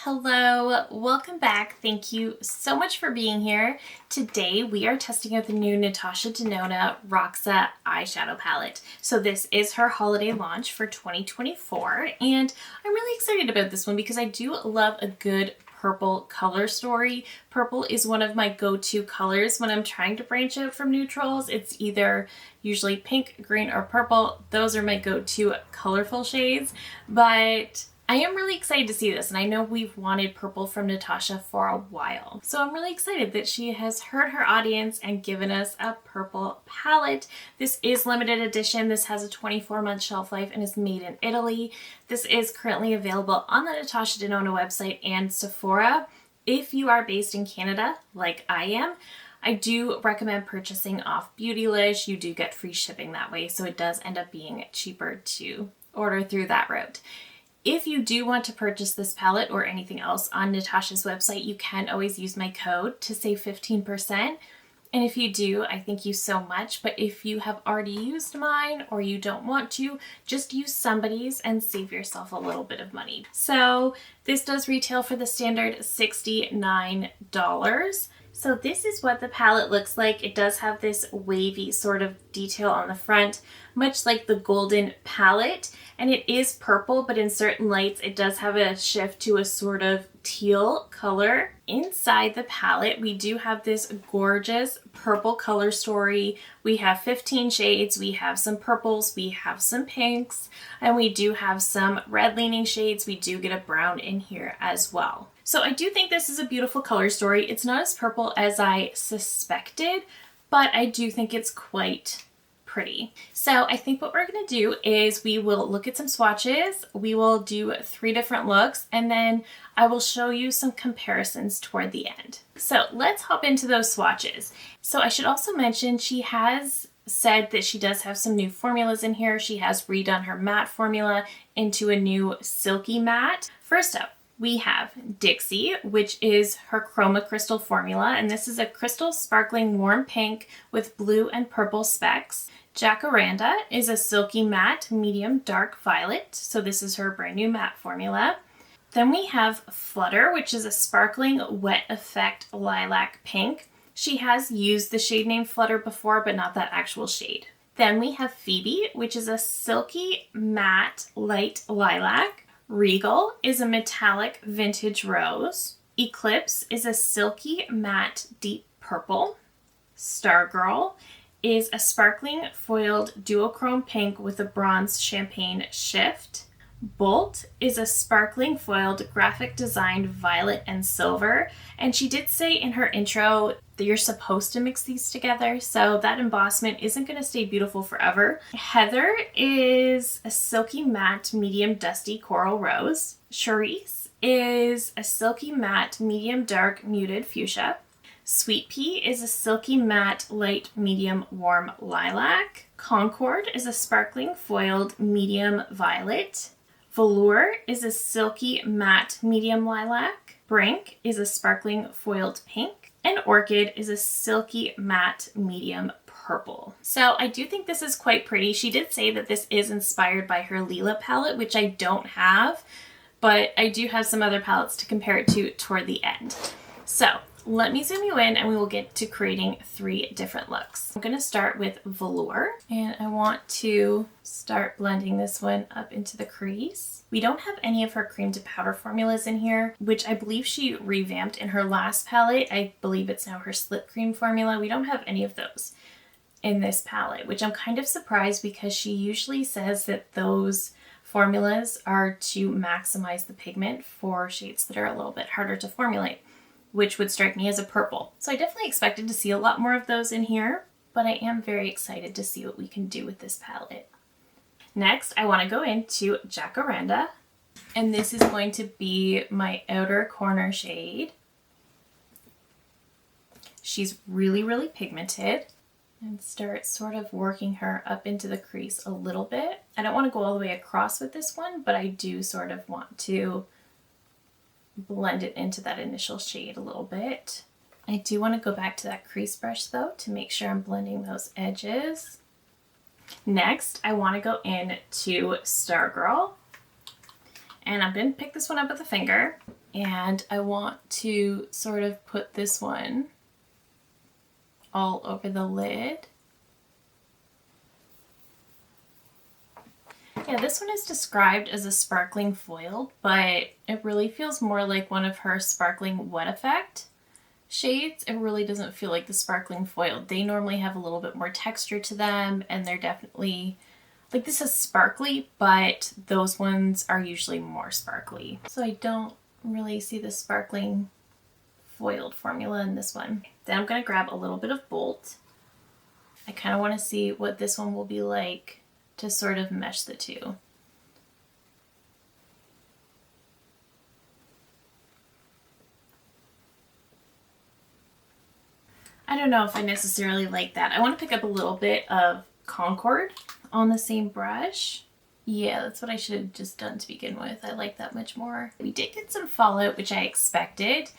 Hello, welcome back. Thank you so much for being here. Today we are testing out the new Natasha Denona Roxa eyeshadow palette. So this is her holiday launch for 2024 and I'm really excited about this one because I do love a good purple color story. Purple is one of my go-to colors when I'm trying to branch out from neutrals. It's either usually pink, green, or purple. Those are my go-to colorful shades, but I am really excited to see this, and I know we've wanted purple from Natasha for a while. So I'm really excited that she has heard her audience and given us a purple palette. This is limited edition. This has a 24-month shelf life and is made in Italy. This is currently available on the Natasha Denona website and Sephora. If you are based in Canada, like I am, I do recommend purchasing off Beautylish. You do get free shipping that way, so it does end up being cheaper to order through that route. If you do want to purchase this palette or anything else on Natasha's website, you can always use my code to save 15%. And if you do, I thank you so much. But if you have already used mine or you don't want to, just use somebody's and save yourself a little bit of money. So this does retail for the standard $69. So this is what the palette looks like. It does have this wavy sort of detail on the front, much like the golden palette. And it is purple, but in certain lights, it does have a shift to a sort of teal color. Inside the palette, we do have this gorgeous purple color story. We have 15 shades, we have some purples, we have some pinks, and we do have some red leaning shades. We do get a brown in here as well. So I do think this is a beautiful color story. It's not as purple as I suspected, but I do think it's quite pretty. So I think what we're going to do is we will look at some swatches, we will do 3 different looks, and then I will show you some comparisons toward the end. So let's hop into those swatches. So I should also mention she has said that she does have some new formulas in here. She has redone her matte formula into a new silky matte. First up, we have Dixie, which is her Chroma Crystal formula, and this is a crystal sparkling warm pink with blue and purple specks. Jacaranda is a silky matte medium dark violet, so this is her brand new matte formula. Then we have Flutter, which is a sparkling wet effect lilac pink. She has used the shade name Flutter before, but not that actual shade. Then we have Phoebe, which is a silky matte light lilac. Regal is a metallic vintage rose. Eclipse is a silky matte deep purple. Stargirl is a sparkling foiled duochrome pink with a bronze champagne shift. Bolt is a sparkling foiled graphic designed violet and silver. And she did say in her intro that you're supposed to mix these together, so that embossment isn't going to stay beautiful forever. Heather is a silky matte medium dusty coral rose. Charisse is a silky matte medium dark muted fuchsia. Sweet Pea is a silky matte light medium warm lilac. Concord is a sparkling foiled medium violet. Velour is a silky matte medium lilac. Brink is a sparkling foiled pink. And Orchid is a silky matte medium purple. So I do think this is quite pretty. She did say that this is inspired by her Lila palette, which I don't have, but I do have some other palettes to compare it to toward the end. So let me zoom you in and we will get to creating 3 different looks. I'm going to start with Velour, and I want to start blending this one up into the crease. We don't have any of her cream to powder formulas in here, which I believe she revamped in her last palette. I believe it's now her slip cream formula. We don't have any of those in this palette, which I'm kind of surprised because she usually says that those formulas are to maximize the pigment for shades that are a little bit harder to formulate, which would strike me as a purple. So I definitely expected to see a lot more of those in here, but I am very excited to see what we can do with this palette. Next, I want to go into Jacaranda, and this is going to be my outer corner shade. She's really, really pigmented, and start sort of working her up into the crease a little bit. I don't want to go all the way across with this one, but I do sort of want to blend it into that initial shade a little bit. I do want to go back to that crease brush though to make sure I'm blending those edges. Next, I want to go into Stargirl, and I'm going to pick this one up with a finger. And I want to sort of put this one all over the lid. Yeah, this one is described as a sparkling foil, but it really feels more like one of her sparkling wet effect shades. It really doesn't feel like the sparkling foil. They normally have a little bit more texture to them, and they're definitely, like, this is sparkly, but those ones are usually more sparkly. So I don't really see the sparkling foiled formula in this one. Then I'm going to grab a little bit of Bolt. I kind of want to see what this one will be like to sort of mesh the two. I don't know if I necessarily like that. I want to pick up a little bit of Concord on the same brush. Yeah, that's what I should have just done to begin with. I like that much more. We did get some fallout, which I expected.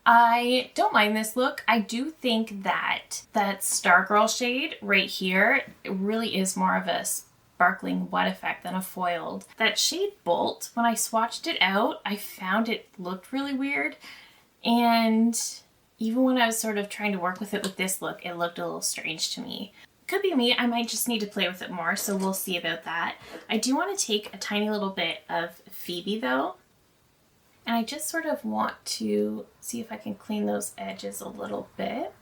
I don't mind this look. I do think that that Stargirl shade right here, it really is more of a sparkling wet effect than a foiled. That shade Bolt, when I swatched it out, I found it looked really weird. And even when I was sort of trying to work with it with this look, it looked a little strange to me. Could be me. I might just need to play with it more, so we'll see about that. I do want to take a tiny little bit of Phoebe though, and I just sort of want to see if I can clean those edges a little bit.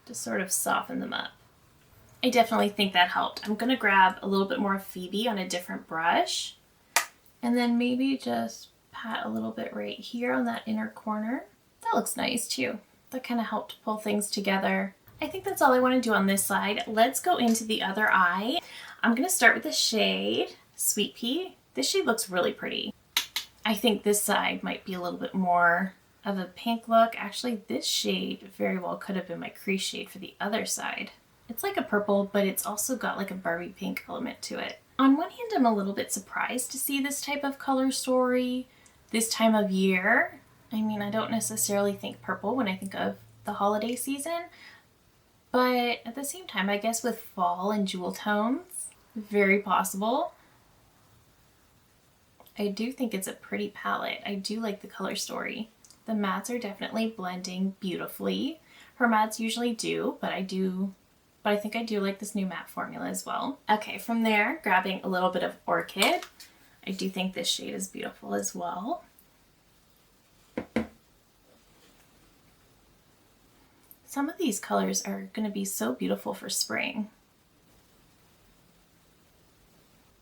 To sort of soften them up. I definitely think that helped. I'm going to grab a little bit more of Phoebe on a different brush, and then maybe just pat a little bit right here on that inner corner. That looks nice too. That kind of helped pull things together. I think that's all I want to do on this side. Let's go into the other eye. I'm going to start with the shade Sweet Pea. This shade looks really pretty. I think this side might be a little bit more of a pink look. Actually, this shade very well could have been my crease shade for the other side. It's like a purple, but it's also got like a Barbie pink element to it. On one hand, I'm a little bit surprised to see this type of color story this time of year. I mean, I don't necessarily think purple when I think of the holiday season, but at the same time, I guess with fall and jewel tones, very possible. I do think it's a pretty palette. I do like the color story. The mattes are definitely blending beautifully. Her mattes usually do, but I think I do like this new matte formula as well. Okay, from there, grabbing a little bit of Orchid. I do think this shade is beautiful as well. Some of these colors are going to be so beautiful for spring.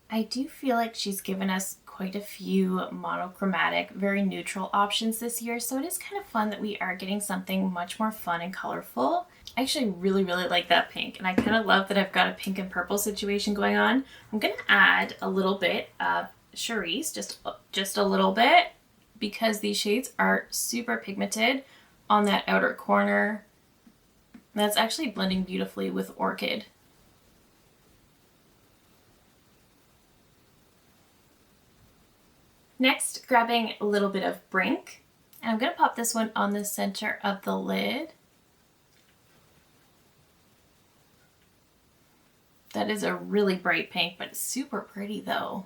I do feel like she's given us quite a few monochromatic, very neutral options this year, so it is kind of fun that we are getting something much more fun and colorful. I actually really like that pink, and I kind of love that I've got a pink and purple situation going on. I'm going to add a little bit of Charisse, just a little bit, because these shades are super pigmented on that outer corner. That's actually blending beautifully with Orchid. Next, grabbing a little bit of Brink, and I'm going to pop this one on the center of the lid. That is a really bright pink, but it's super pretty though.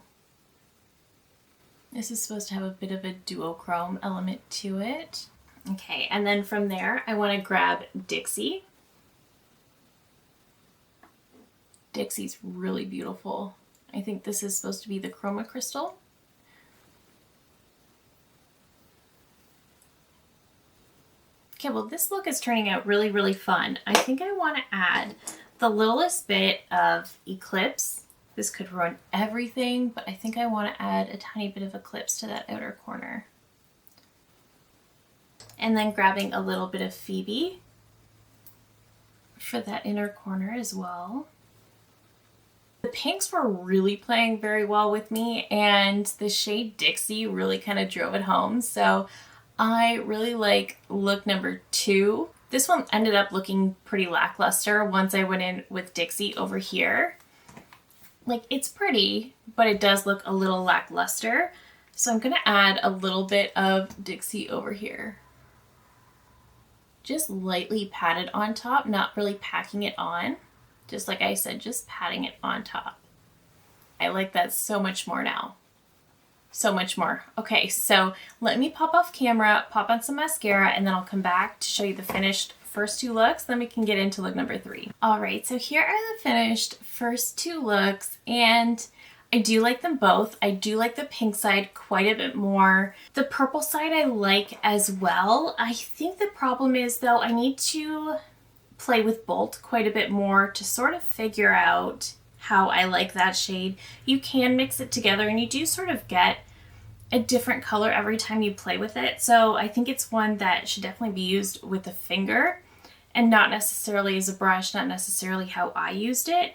This is supposed to have a bit of a duochrome element to it. Okay, and then from there, I want to grab Dixie. Dixie's really beautiful. I think this is supposed to be the Chroma Crystal. Okay, well this look is turning out really fun. I think I want to add the littlest bit of Eclipse. This could ruin everything, but I think I want to add a tiny bit of Eclipse to that outer corner. And then grabbing a little bit of Phoebe for that inner corner as well. The pinks were really playing very well with me, and the shade Dixie really kind of drove it home. So I really like look number 2. This one ended up looking pretty lackluster once I went in with Dixie over here. Like, it's pretty, but it does look a little lackluster. So I'm going to add a little bit of Dixie over here. Just lightly pat it on top, not really packing it on. Just like I said, just patting it on top. I like that so much more now. so much more. Okay, so let me pop off camera, pop on some mascara, and then I'll come back to show you the finished first two looks. Then we can get into look number 3. All right, so here are the finished first two looks, and I do like them both. I do like the pink side quite a bit more. The purple side I like as well. I think the problem is though, I need to play with Bolt quite a bit more to sort of figure out how I like that shade. You can mix it together and you do sort of get a different color every time you play with it. So I think it's one that should definitely be used with a finger and not necessarily as a brush, not necessarily how I used it.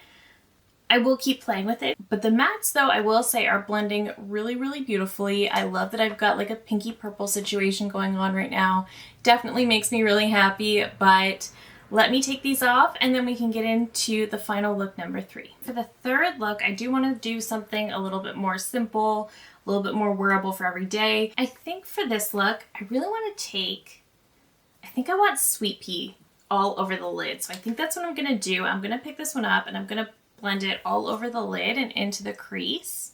I will keep playing with it, but the mattes though, I will say are blending really, really beautifully. I love that I've got like a pinky purple situation going on right now. Definitely makes me really happy, but let me take these off and then we can get into the final look number 3. For the third look, I do want to do something a little bit more simple, a little bit more wearable for every day. I think for this look, I really want to I think I want Sweet Pea all over the lid. So I think that's what I'm going to do. I'm going to pick this one up and I'm going to blend it all over the lid and into the crease.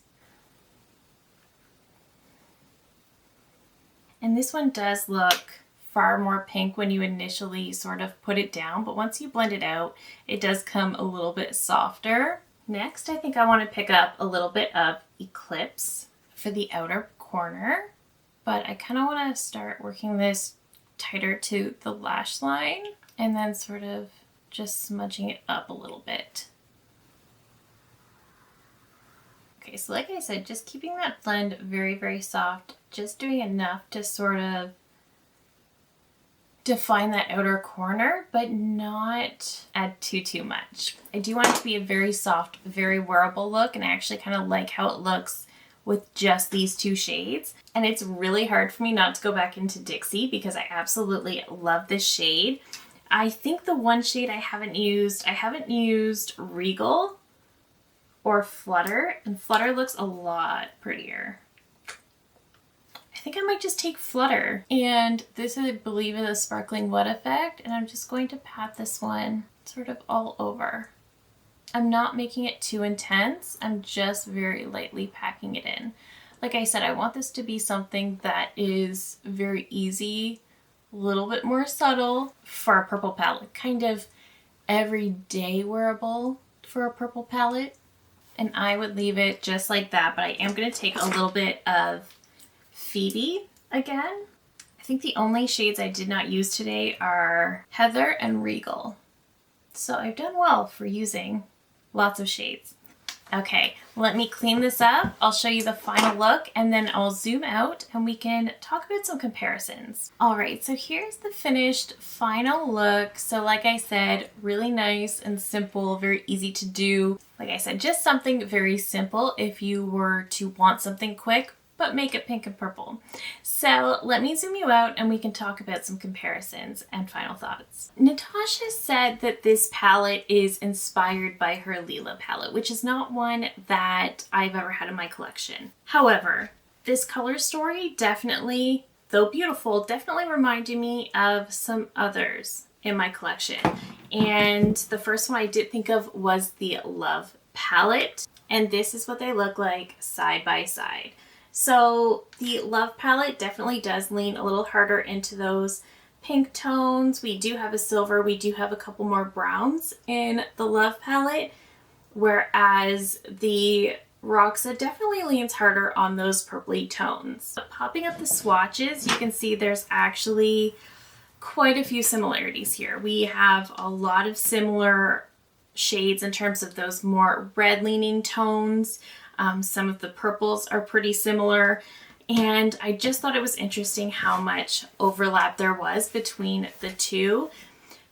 And this one does look far more pink when you initially sort of put it down, but once you blend it out, it does come a little bit softer. Next, I think I want to pick up a little bit of Eclipse for the outer corner, but I kind of want to start working this tighter to the lash line and then sort of just smudging it up a little bit. Okay, so like I said, just keeping that blend very, very soft, just doing enough to sort of define that outer corner, but not add too much. I do want it to be a very soft, very wearable look, and I actually kind of like how it looks with just these two shades. And it's really hard for me not to go back into Dixie because I absolutely love this shade. I think the one shade I haven't used Regal or Flutter, and Flutter looks a lot prettier. I think I might just take Flutter, and this is, I believe, is a sparkling wet effect, and I'm just going to pat this one sort of all over. I'm not making it too intense, I'm just very lightly packing it in. Like I said, I want this to be something that is very easy, a little bit more subtle for a purple palette, kind of everyday wearable for a purple palette. And I would leave it just like that, but I am going to take a little bit of Phoebe again. I think the only shades I did not use today are Heather and Regal. So I've done well for using lots of shades. Okay, let me clean this up. I'll show you the final look and then I'll zoom out and we can talk about some comparisons. All right, so here's the finished final look. So like I said, really nice and simple, very easy to do. Like I said, just something very simple if you were to want something quick, but make it pink and purple. So let me zoom you out and we can talk about some comparisons and final thoughts. Natasha said that this palette is inspired by her Lila palette, which is not one that I've ever had in my collection. However, this color story definitely, though beautiful, definitely reminded me of some others in my collection. And the first one I did think of was the Love palette. And this is what they look like side by side. So the Love palette definitely does lean a little harder into those pink tones. We do have a silver, we do have a couple more browns in the Love palette, whereas the Roxa definitely leans harder on those purpley tones. But popping up the swatches, you can see there's actually quite a few similarities here. We have a lot of similar shades in terms of those more red leaning tones. Some of the purples are pretty similar, and I just thought it was interesting how much overlap there was between the two.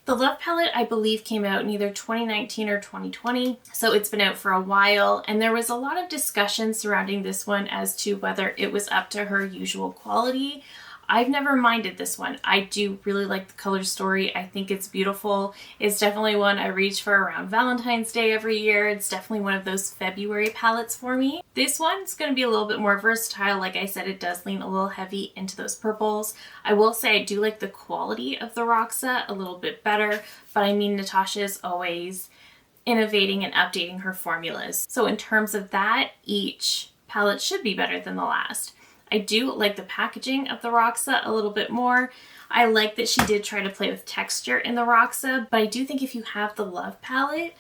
The Love palette, I believe, came out in either 2019 or 2020, so it's been out for a while, and there was a lot of discussion surrounding this one as to whether it was up to her usual quality. I've never minded this one. I do really like the color story. I think it's beautiful. It's definitely one I reach for around Valentine's Day every year. It's definitely one of those February palettes for me. This one's going to be a little bit more versatile. Like I said, it does lean a little heavy into those purples. I will say I do like the quality of the Roxa a little bit better, but I mean, Natasha is always innovating and updating her formulas. So in terms of that, each palette should be better than the last. I do like the packaging of the Roxa a little bit more. I like that she did try to play with texture in the Roxa, but I do think if you have the Love palette,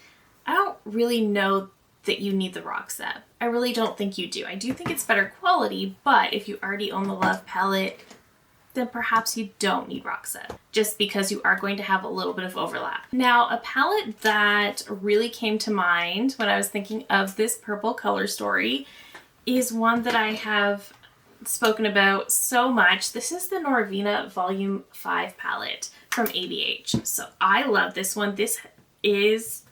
I don't really know that you need the Roxa. I really don't think you do. I do think it's better quality, but if you already own the Love palette, then perhaps you don't need Roxa, just because you are going to have a little bit of overlap. Now, a palette that really came to mind when I was thinking of this purple color story is one that I have spoken about so much. This is the Norvina Volume 5 palette from ABH. So I love this one. This is,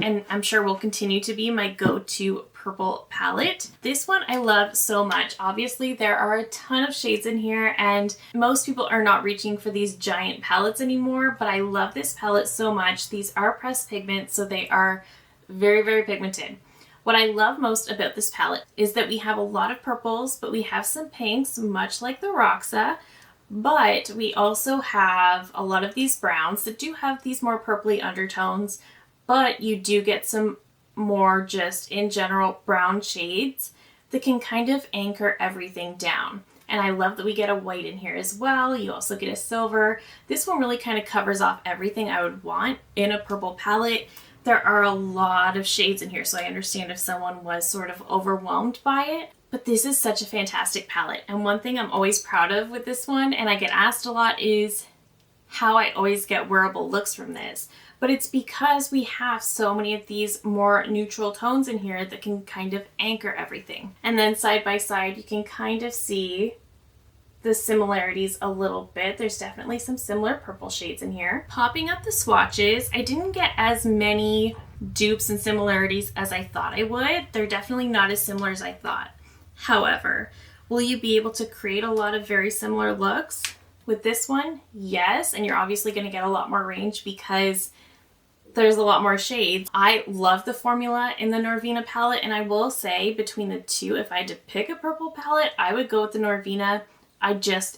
and I'm sure will continue to be, my go-to purple palette. This one I love so much. Obviously there are a ton of shades in here and most people are not reaching for these giant palettes anymore, but I love this palette so much. These are pressed pigments, so they are very, very pigmented. What I love most about this palette is that we have a lot of purples, but we have some pinks, much like the Roxa, but we also have a lot of these browns that do have these more purpley undertones, but you do get some more just in general brown shades that can kind of anchor everything down. And I love that we get a white in here as well. You also get a silver. This one really kind of covers off everything I would want in a purple palette. There are a lot of shades in here, so I understand if someone was sort of overwhelmed by it. But this is such a fantastic palette. And one thing I'm always proud of with this one, and I get asked a lot, is how I always get wearable looks from this. But it's because we have so many of these more neutral tones in here that can kind of anchor everything. And then side by side, you can kind of see the similarities a little bit. There's definitely some similar purple shades in here. Popping up the swatches, I didn't get as many dupes and similarities as I thought I would. They're definitely not as similar as I thought. However, will you be able to create a lot of very similar looks with this one? Yes, and you're obviously going to get a lot more range because there's a lot more shades. I love the formula in the Norvina palette, and I will say between the two, if I had to pick a purple palette, I would go with the Norvina.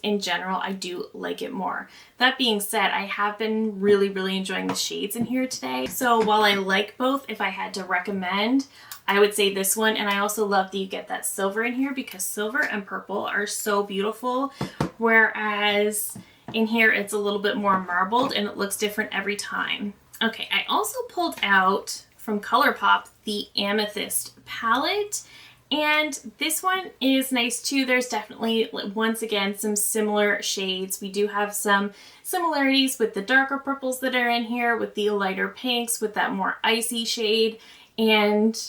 In general, I do like it more. That being said, I have been really, really enjoying the shades in here today. So while I like both, if I had to recommend, I would say this one. And I also love that you get that silver in here because silver and purple are so beautiful. Whereas in here, it's a little bit more marbled and it looks different every time. Okay, I also pulled out from ColourPop the Amethyst palette. And this one is nice too. There's definitely, once again, some similar shades. We do have some similarities with the darker purples that are in here, with the lighter pinks, with that more icy shade. And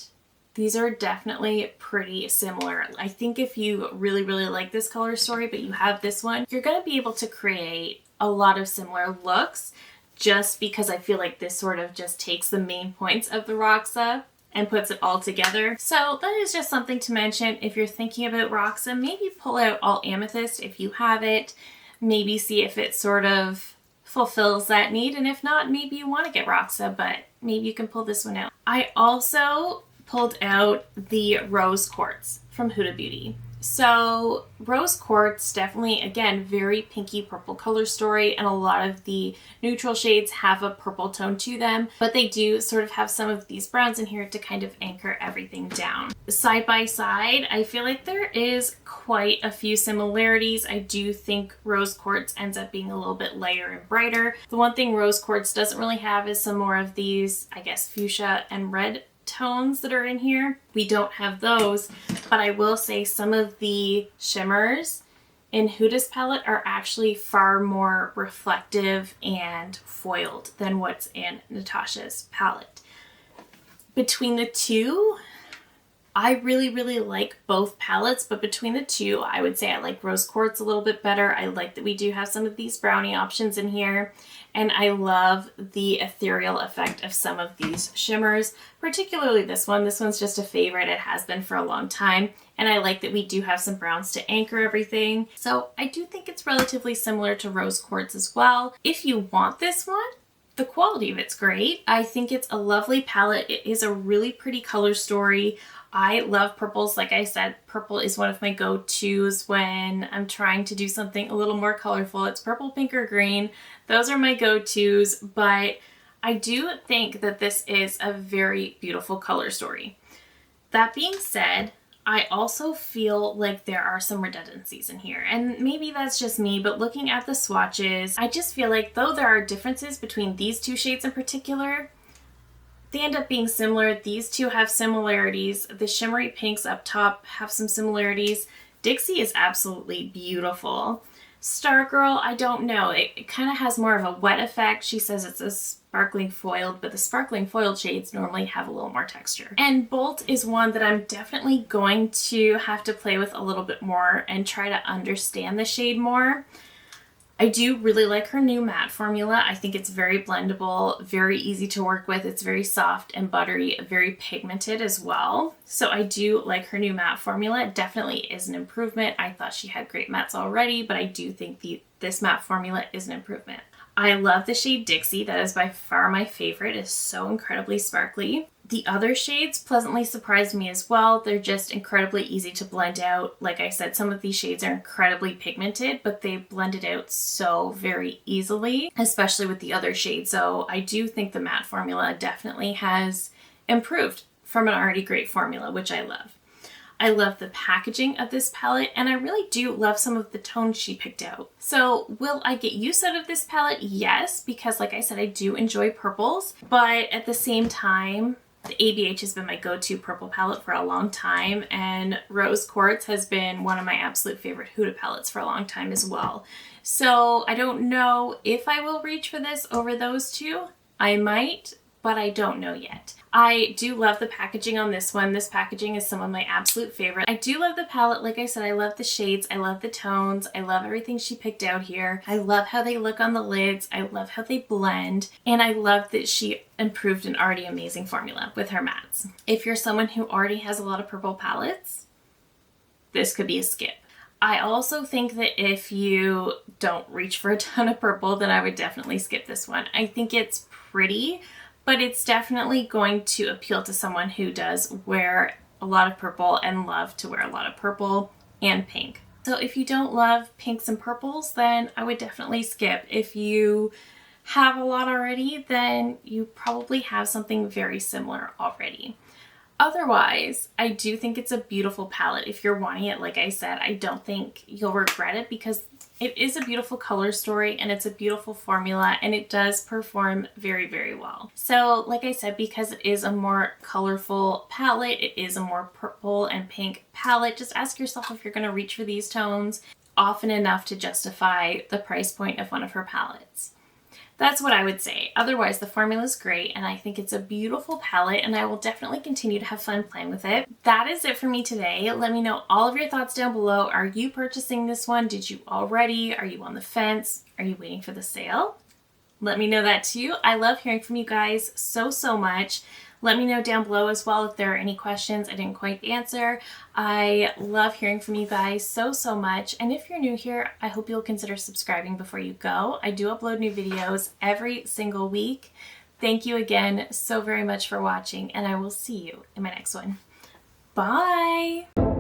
these are definitely pretty similar. I think if you really, really like this color story, but you have this one, you're going to be able to create a lot of similar looks just because I feel like this sort of just takes the main points of the Roxa and puts it all together. So that is just something to mention. If you're thinking about Roxa, maybe pull out all Amethyst if you have it. Maybe see if it sort of fulfills that need. And if not, maybe you want to get Roxa, but maybe you can pull this one out. I also pulled out the Rose Quartz from Huda Beauty. So Rose Quartz, definitely, again, very pinky purple color story, and a lot of the neutral shades have a purple tone to them, but they do sort of have some of these browns in here to kind of anchor everything down. Side by side, I feel like there is quite a few similarities. I do think Rose Quartz ends up being a little bit lighter and brighter. The one thing Rose Quartz doesn't really have is some more of these, I guess, fuchsia and red tones that are in here. We don't have those, but I will say some of the shimmers in Huda's palette are actually far more reflective and foiled than what's in Natasha's palette. Between the two, I really, really like both palettes, but between the two, I would say I like Rose Quartz a little bit better. I like that we do have some of these brownie options in here, and I love the ethereal effect of some of these shimmers, particularly this one. This one's just a favorite. It has been for a long time, and I like that we do have some browns to anchor everything. So I do think it's relatively similar to Rose Quartz as well. If you want this one, the quality of it's great. I think it's a lovely palette. It is a really pretty color story. I love purples. Like I said, purple is one of my go-tos when I'm trying to do something a little more colorful. It's purple, pink, or green. Those are my go-tos, but I do think that this is a very beautiful color story. That being said, I also feel like there are some redundancies in here, and maybe that's just me, but looking at the swatches, I just feel like though there are differences between these two shades in particular, they end up being similar. These two have similarities. The shimmery pinks up top have some similarities. Dixie is absolutely beautiful. Stargirl, I don't know. It kind of has more of a wet effect. She says it's a sparkling foiled, but the sparkling foiled shades normally have a little more texture. And Bolt is one that I'm definitely going to have to play with a little bit more and try to understand the shade more. I do really like her new matte formula. I think it's very blendable, very easy to work with. It's very soft and buttery, very pigmented as well. So I do like her new matte formula. It definitely is an improvement. I thought she had great mattes already, but I do think this matte formula is an improvement. I love the shade Dixie. That is by far my favorite. It's so incredibly sparkly. The other shades pleasantly surprised me as well. They're just incredibly easy to blend out. Like I said, some of these shades are incredibly pigmented, but they blend it out so very easily, especially with the other shades. So I do think the matte formula definitely has improved from an already great formula, which I love. I love the packaging of this palette, and I really do love some of the tones she picked out. So will I get use out of this palette? Yes, because like I said, I do enjoy purples, but at the same time, the ABH has been my go-to purple palette for a long time, and Rose Quartz has been one of my absolute favorite Huda palettes for a long time as well. So I don't know if I will reach for this over those two. I might, but I don't know yet. I do love the packaging on this one. This packaging is some of my absolute favorite. I do love the palette. Like I said, I love the shades. I love the tones. I love everything she picked out here. I love how they look on the lids. I love how they blend. And I love that she improved an already amazing formula with her mattes. If you're someone who already has a lot of purple palettes, this could be a skip. I also think that if you don't reach for a ton of purple, then I would definitely skip this one. I think it's pretty, but it's definitely going to appeal to someone who does wear a lot of purple and love to wear a lot of purple and pink. So if you don't love pinks and purples, then I would definitely skip. If you have a lot already, then you probably have something very similar already. Otherwise, I do think it's a beautiful palette. If you're wanting it, like I said, I don't think you'll regret it because it is a beautiful color story and it's a beautiful formula and it does perform very, very well. So like I said, because it is a more colorful palette, it is a more purple and pink palette, just ask yourself if you're going to reach for these tones often enough to justify the price point of one of her palettes. That's what I would say. Otherwise, the formula is great and I think it's a beautiful palette and I will definitely continue to have fun playing with it. That is it for me today. Let me know all of your thoughts down below. Are you purchasing this one? Did you already? Are you on the fence? Are you waiting for the sale? Let me know that too. I love hearing from you guys so much. Let me know down below as well if there are any questions I didn't quite answer. I love hearing from you guys so much. And if you're new here, I hope you'll consider subscribing before you go. I do upload new videos every single week. Thank you again so very much for watching, and I will see you in my next one. Bye!